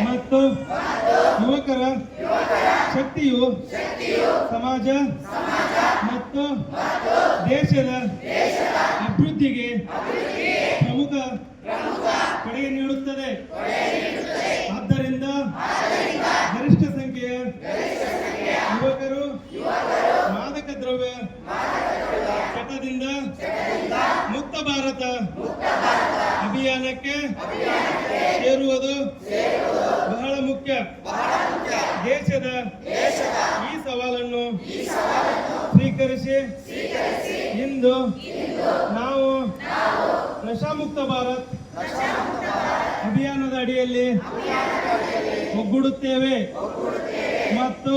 ಮತ್ತು ಯುವಕರ ಶಕ್ತಿಯು ಸಮಾಜ ಮತ್ತು ದೇಶದ ಅಭಿವೃದ್ಧಿಗೆ ಪ್ರಮುಖ ಕೊಡುಗೆ ನೀಡುತ್ತದೆ. ಆದ್ದರಿಂದ ಗರಿಷ್ಠ ಸಂಖ್ಯೆಯ ಯುವಕರು ಮಾದಕ ದ್ರವ್ಯ ಚಟದಿಂದ ಮುಕ್ತ ಭಾರತ ಅಭಿಯಾನಕ್ಕೆ ಸೇರುವುದು ಬಹಳ ಮುಖ್ಯ. ದೇಶದ ಈ ಸವಾಲನ್ನು ಸ್ವೀಕರಿಸಿ ಇಂದು ನಾವು ನಶಾಮುಕ್ತ ಭಾರತ್ ಅಭಿಯಾನದ ಅಡಿಯಲ್ಲಿ ಒಗ್ಗೂಡುತ್ತೇವೆ ಮತ್ತು